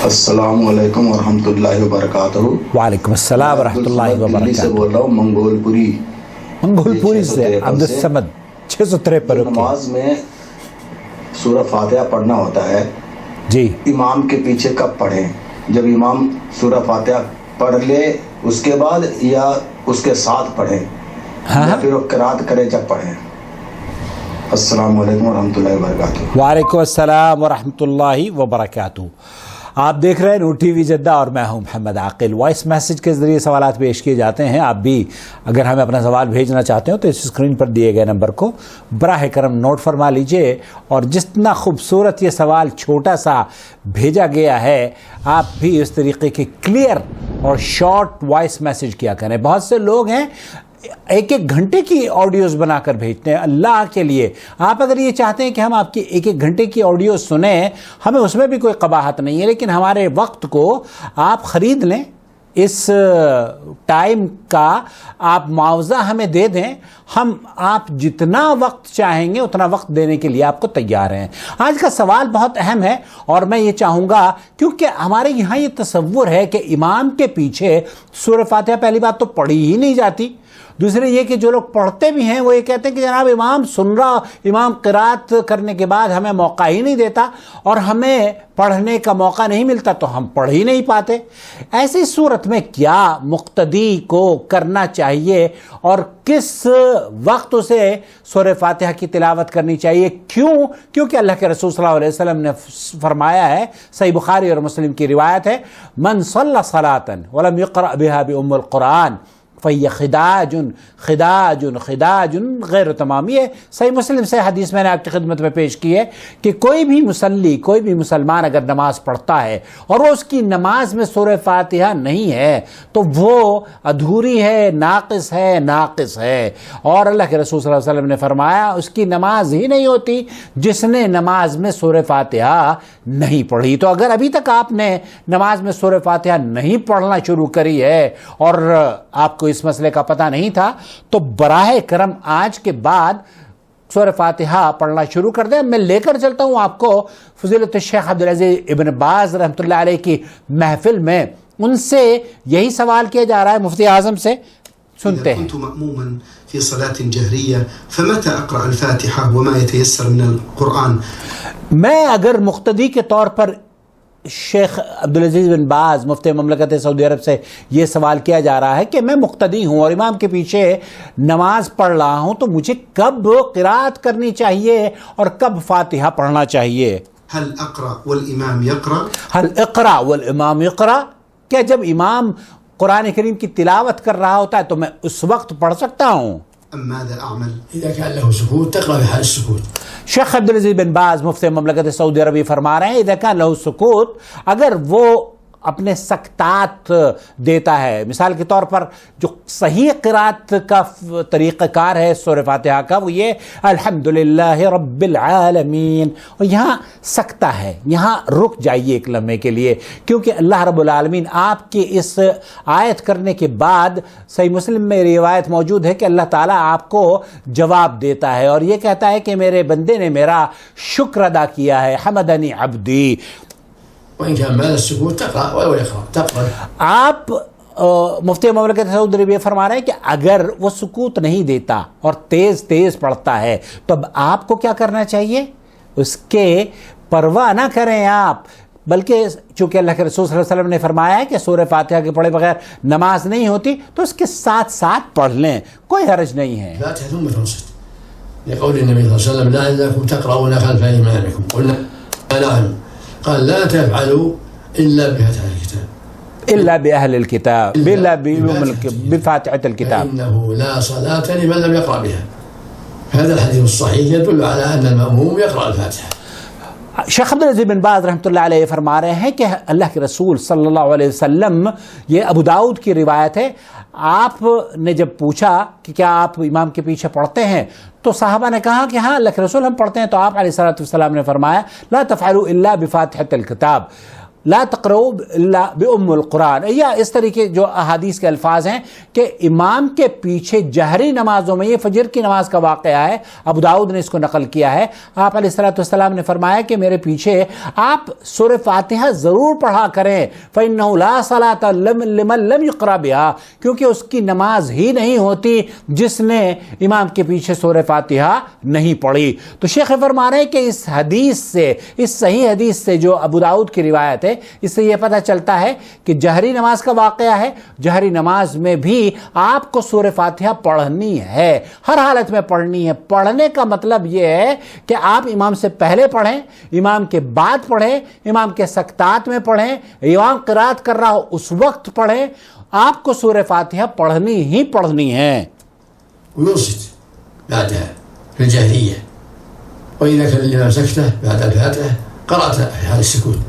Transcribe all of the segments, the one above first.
السلام علیکم ورحمۃ اللہ وبرکاتہ۔ وعلیکم السلام ورحمۃ اللہ وبرکاتہ۔ دلی سے بول رہا ہوں، منگول پوری سے عبد الصمد 653۔ نماز میں سورہ فاتحہ پڑھنا ہوتا ہے جی، امام کے پیچھے کب پڑھیں؟ جب امام سورہ فاتحہ پڑھ لے اس کے بعد، یا اس کے ساتھ پڑھیں، یا پھر وہ قرات کرے جب پڑھیں؟ السلام علیکم ورحمۃ اللہ وبرکاتہ۔ وعلیکم السلام ورحمۃ اللہ وبرکاتہ۔ آپ دیکھ رہے ہیں نور ٹی وی جدہ اور میں ہوں محمد عاقل۔ وائس میسج کے ذریعے سوالات پیش کیے جاتے ہیں۔ آپ بھی اگر ہمیں اپنا سوال بھیجنا چاہتے ہو تو اس اسکرین پر دیے گئے نمبر کو براہ کرم نوٹ فرما لیجئے، اور جتنا خوبصورت یہ سوال چھوٹا سا بھیجا گیا ہے، آپ بھی اس طریقے کے کلیئر اور شارٹ وائس میسج کیا کریں۔ بہت سے لوگ ہیں ایک گھنٹے کی آڈیوز بنا کر بھیجتے ہیں۔ اللہ کے لیے آپ اگر یہ چاہتے ہیں کہ ہم آپ کی ایک گھنٹے کی آڈیو سنیں، ہمیں اس میں بھی کوئی قباحت نہیں ہے، لیکن ہمارے وقت کو آپ خرید لیں، اس ٹائم کا آپ معاوضہ ہمیں دے دیں، ہم آپ جتنا وقت چاہیں گے اتنا وقت دینے کے لیے آپ کو تیار ہیں۔ آج کا سوال بہت اہم ہے، اور میں یہ چاہوں گا، کیونکہ ہمارے یہاں یہ تصور ہے کہ امام کے پیچھے سورہ فاتحہ پہلی بات تو پڑھی ہی نہیں جاتی، دوسرے یہ کہ جو لوگ پڑھتے بھی ہیں وہ یہ کہتے ہیں کہ جناب امام سن رہا، امام قرات کرنے کے بعد ہمیں موقع ہی نہیں دیتا اور ہمیں پڑھنے کا موقع نہیں ملتا تو ہم پڑھ ہی نہیں پاتے۔ ایسی صورت میں کیا مقتدی کو کرنا چاہیے اور کس وقت اسے سورہ فاتحہ کی تلاوت کرنی چاہیے؟ کیونکہ اللہ کے رسول صلی اللہ علیہ وسلم نے فرمایا ہے، صحیح بخاری اور مسلم کی روایت ہے، من صلی صلاۃ ولم یقرأ بها بأم القرآن فَيَّ خِدَاجٌ غیر تمام۔ یہ صحیح مسلم سے حدیث میں نے آپ کی خدمت میں پیش کی ہے کہ کوئی بھی مصلی، کوئی بھی مسلمان اگر نماز پڑھتا ہے اور وہ اس کی نماز میں سورہ فاتحہ نہیں ہے تو وہ ادھوری ہے، ناقص ہے، اور اللہ کے رسول صلی اللہ علیہ وسلم نے فرمایا اس کی نماز ہی نہیں ہوتی جس نے نماز میں سورہ فاتحہ نہیں پڑھی۔ تو اگر ابھی تک آپ نے نماز میں سورہ فاتحہ نہیں پڑھنا شروع کری ہے اور آپ کو اس مسئلے کا پتہ نہیں تھا تو براہ کرم آج کے بعد سورہ فاتحہ پڑھنا شروع کر دیں۔ میں لے کر چلتا ہوں آپ کو فضیلت الشیخ عبدالعزیز ابن باز رحمۃ اللہ علیہ کی محفل میں، ان سے یہی سوال کیا جا رہا ہے مفتی اعظم سے، سنتے ہیں۔ كنت مأموما في صلاة جهرية فمتى أقرأ الفاتحة وما يتيسر من القرآن؟ میں اگر مقتدی کے طور پر، شیخ عبدالعزیز بن باز مفتی مملکت سعودی عرب سے یہ سوال کیا جا رہا ہے کہ میں مقتدی ہوں اور امام کے پیچھے نماز پڑھ رہا ہوں تو مجھے کب قرات کرنی چاہیے اور کب فاتحہ پڑھنا چاہیے؟ هل أقرأ والإمام يقرأ؟ هل اقرأ والامام يقرأ؟ کیا جب امام قرآن کریم کی تلاوت کر رہا ہوتا ہے تو میں اس وقت پڑھ سکتا ہوں؟ أم ماذا أعمل؟ إذا كان له سكوت تقرأ بحال السكوت۔ شیخ عبدالعزیز بن باز مفتی مملکت سعودی عربی فرما رہے ہیں اذا كان له سکوت، اگر وہ اپنے سکتات دیتا ہے، مثال کے طور پر جو صحیح قرات کا طریقہ کار ہے سورہ فاتحہ کا وہ یہ الحمدللہ رب العالمین، اور یہاں سکتا ہے، یہاں رک جائیے ایک لمحے کے لیے، کیونکہ اللہ رب العالمین آپ کی اس آیت کرنے کے بعد صحیح مسلم میں روایت موجود ہے کہ اللہ تعالیٰ آپ کو جواب دیتا ہے اور یہ کہتا ہے کہ میرے بندے نے میرا شکر ادا کیا ہے، حمدنی عبدی۔ وإن كان مال السكوت تقرأ ولو يقرأ تقرأ۔ آپ مفتی مملکت سعودی عربیہ فرما رہے ہیں کہ اگر وہ سکوت نہیں دیتا اور تیز پڑھتا ہے تو اب آپ کو کیا کرنا چاہیے؟ اس کے پرواہ نہ کریں آپ، بلکہ چونکہ اللہ کے رسول صلی اللہ علیہ وسلم نے فرمایا ہے کہ سورہ فاتحہ کے پڑھے بغیر نماز نہیں ہوتی تو اس کے ساتھ پڑھ لیں، کوئی حرج نہیں ہے۔ فاتحة ثم تنصت لقول النبي صلى الله عليه وسلم لعلكم تقرؤون خلف إمامكم، قلنا نعم، قال لا تفعلوا إلا بفاتحة الكتاب إلا بأهل الكتاب إلا بفاتحة الكتاب، فإنه لا صلاة لمن لم يقرأ بها۔ هذا الحديث الصحيح يدل على أن المأموم يقرأ الفاتحة۔ شیخ عبدالعزیز بن باز رحمۃ اللہ علیہ فرما رہے ہیں کہ اللہ کے رسول صلی اللہ علیہ وسلم، یہ ابو داؤد کی روایت ہے، آپ نے جب پوچھا کہ کیا آپ امام کے پیچھے پڑھتے ہیں تو صحابہ نے کہا کہ ہاں اللہ کے رسول ہم پڑھتے ہیں، تو آپ علیہ الصلوۃ والسلام نے فرمایا لا تفعلوا الا بفاتحة الکتاب، لا تقرؤوا الا بأم القرآن، یا اس طریقے جو احادیث کے الفاظ ہیں کہ امام کے پیچھے جہری نمازوں میں، یہ فجر کی نماز کا واقعہ ہے، ابو داؤد نے اس کو نقل کیا ہے، آپ علیہ الصلوۃ والسلام نے فرمایا کہ میرے پیچھے آپ سورہ فاتحہ ضرور پڑھا کریں، فإنه لا صلاة لمن لم يقرأ بها، کیونکہ اس کی نماز ہی نہیں ہوتی جس نے امام کے پیچھے سورہ فاتحہ نہیں پڑھی۔ تو شیخ فرما رہے ہیں کہ اس حدیث سے، اس صحیح حدیث سے جو ابو داؤد کی روایت ہے، اس سے یہ پتہ چلتا ہے کہ جہری نماز کا واقعہ ہے، جہری نماز میں بھی آپ کو سورہ فاتحہ پڑھنی ہے، ہر حالت میں پڑھنی ہے۔ پڑھنے کا مطلب یہ ہے کہ آپ امام سے پہلے پڑھیں، امام کے بعد پڑھیں، امام کے سکتات میں پڑھیں، امام قرات کر رہا ہو اس وقت پڑھیں، آپ کو سورہ فاتحہ پڑھنی ہی پڑھنی ہے۔ وينصت بعدها في الجاهلية، وإذا كان الإمام سكتة بعد الفاتحة قرأت في حال السكوت۔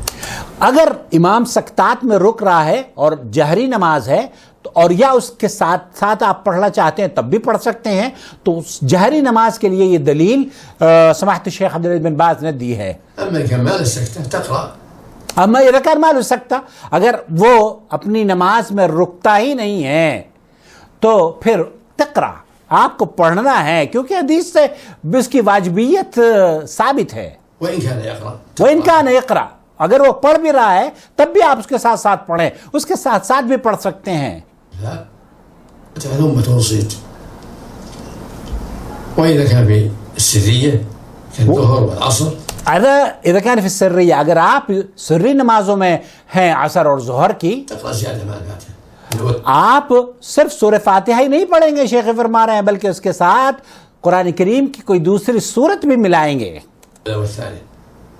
اگر امام سکتات میں رک رہا ہے اور جہری نماز ہے تو، اور یا اس کے ساتھ ساتھ آپ پڑھنا چاہتے ہیں تب بھی پڑھ سکتے ہیں، تو اس جہری نماز کے لیے یہ دلیل سماحت الشیخ عبدالعزیز بن باز نے دی ہے۔ أما كمال السكتة تقرأ، اما یہ رکعت مال سکتا، اگر وہ اپنی نماز میں رکتا ہی نہیں ہے تو پھر تقرا آپ کو پڑھنا ہے، کیونکہ حدیث سے اس کی واجبیت ثابت ہے۔ وإن كان يقرأ وإن كان يقرأ، اگر وہ پڑھ بھی رہا ہے تب بھی آپ اس کے ساتھ ساتھ پڑھیں، اس کے ساتھ ساتھ بھی پڑھ سکتے ہیں۔ لا ثم تنصت، وإذا كان في السرية كالظهر والعصر اذا كان في السرية، اگر آپ سری نمازوں میں ہیں عصر اور ظہر کی، تقرأ زيادة مع الفاتحة، آپ صرف سورہ فاتحہ ہی نہیں پڑھیں گے، شیخ فرما رہے ہیں، بلکہ اس کے ساتھ قرآن کریم کی کوئی دوسری سورت بھی ملائیں گے۔ والثاني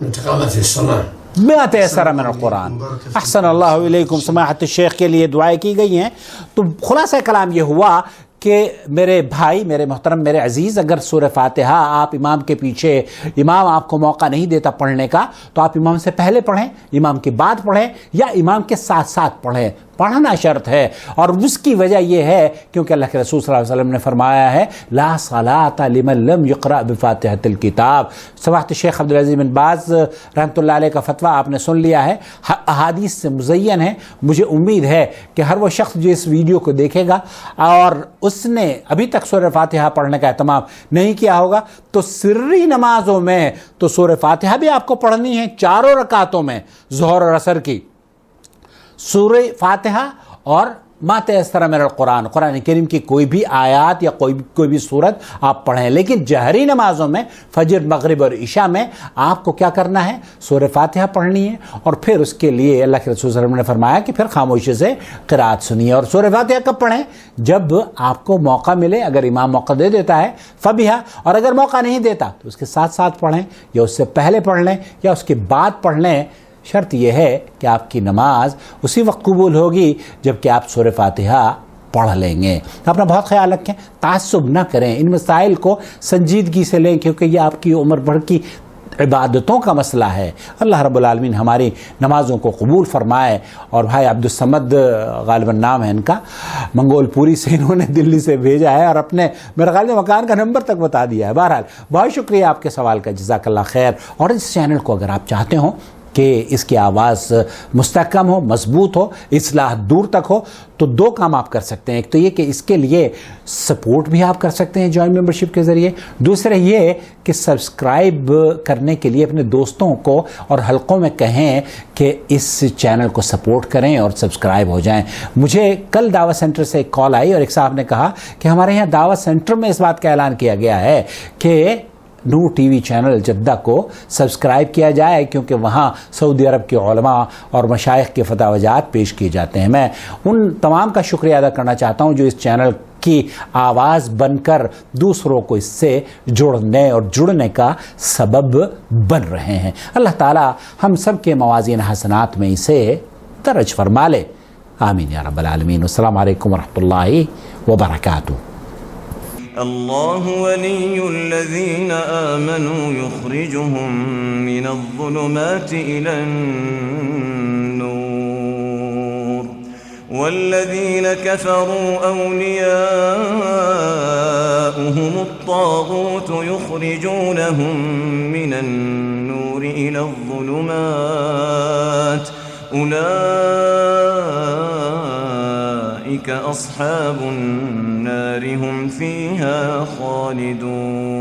من تقرأ الصلاة ما تیسر من القرآن۔ احسن اللہ علیکم، سماحت الشیخ کے لیے دعائیں کی گئی ہیں۔ تو خلاصہ کلام یہ ہوا کہ میرے بھائی، میرے محترم، میرے عزیز، اگر سورہ فاتحہ آپ امام کے پیچھے، امام آپ کو موقع نہیں دیتا پڑھنے کا، تو آپ امام سے پہلے پڑھیں، امام کے بعد پڑھیں، یا امام کے ساتھ ساتھ پڑھیں۔ پڑھنا شرط ہے، اور اس کی وجہ یہ ہے کیونکہ اللہ کے رسول صلی اللہ علیہ وسلم نے فرمایا ہے لا صلاۃ لمن لم یقرأ بفاتحۃ الکتاب۔ سماحت الشیخ عبدالعزیز بن باز رحمۃ اللہ علیہ کا فتویٰ آپ نے سن لیا ہے، احادیث سے مزین ہے۔ مجھے امید ہے کہ ہر وہ شخص جو اس ویڈیو کو دیکھے گا اور اس نے ابھی تک سورہ فاتحہ پڑھنے کا اہتمام نہیں کیا ہوگا، تو سری نمازوں میں تو سورہ فاتحہ بھی آپ کو پڑھنی ہے، چاروں رکعتوں میں، ظہر اور عصر کی، سورہ فاتحہ اور ما تیسر من القرآن، قرآن کریم کی کوئی بھی آیات یا کوئی بھی سورت آپ پڑھیں۔ لیکن جہری نمازوں میں، فجر، مغرب اور عشاء میں آپ کو کیا کرنا ہے؟ سورہ فاتحہ پڑھنی ہے، اور پھر اس کے لیے اللہ کے رسول صلی اللہ علیہ وسلم نے فرمایا کہ پھر خاموشی سے قرات سنیے۔ اور سورہ فاتحہ کب پڑھیں؟ جب آپ کو موقع ملے، اگر امام موقع دے دیتا ہے فبیہا، اور اگر موقع نہیں دیتا تو اس کے ساتھ ساتھ پڑھیں، یا اس سے پہلے پڑھ لیں یا اس کے بعد پڑھ لیں۔ شرط یہ ہے کہ آپ کی نماز اسی وقت قبول ہوگی جب کہ آپ سورہ فاتحہ پڑھ لیں گے۔ اپنا بہت خیال رکھیں، تعصب نہ کریں، ان مسائل کو سنجیدگی سے لیں، کیونکہ یہ آپ کی عمر بھر کی عبادتوں کا مسئلہ ہے۔ اللہ رب العالمین ہماری نمازوں کو قبول فرمائے۔ اور بھائی عبدالصمد غالباً نام ہے ان کا، منگول پوری سے انہوں نے دلی سے بھیجا ہے، اور اپنے میرے خیال میں مکان کا نمبر تک بتا دیا ہے۔ بہرحال بہت شکریہ آپ کے سوال کا، جزاک اللہ خیر۔ اور اس چینل کو اگر آپ چاہتے ہوں کہ اس کی آواز مستحکم ہو، مضبوط ہو، اصلاح دور تک ہو، تو دو کام آپ کر سکتے ہیں۔ ایک تو یہ کہ اس کے لیے سپورٹ بھی آپ کر سکتے ہیں جوائن ممبرشپ کے ذریعے، دوسرا یہ کہ سبسکرائب کرنے کے لیے اپنے دوستوں کو اور حلقوں میں کہیں کہ اس چینل کو سپورٹ کریں اور سبسکرائب ہو جائیں۔ مجھے کل دعوت سینٹر سے ایک کال آئی، اور ایک صاحب نے کہا کہ ہمارے یہاں دعوت سینٹر میں اس بات کا اعلان کیا گیا ہے کہ نور ٹی وی چینل جدہ کو سبسکرائب کیا جائے، کیونکہ وہاں سعودی عرب کے علماء اور مشائخ کے فتویٰ جات پیش کیے جاتے ہیں۔ میں ان تمام کا شکریہ ادا کرنا چاہتا ہوں جو اس چینل کی آواز بن کر دوسروں کو اس سے جوڑنے اور جڑنے کا سبب بن رہے ہیں۔ اللہ تعالی ہم سب کے موازین حسنات میں اسے درج فرما لے، آمین یا رب العالمین۔ السلام علیکم ورحمۃ اللہ وبرکاتہ۔ الله ولي الذين آمنوا يخرجهم من الظلمات إلى النور والذين كفروا أولياؤهم الطاغوت يخرجونهم من النور إلى الظلمات أولئك أصحاب النار هم فيها خالدون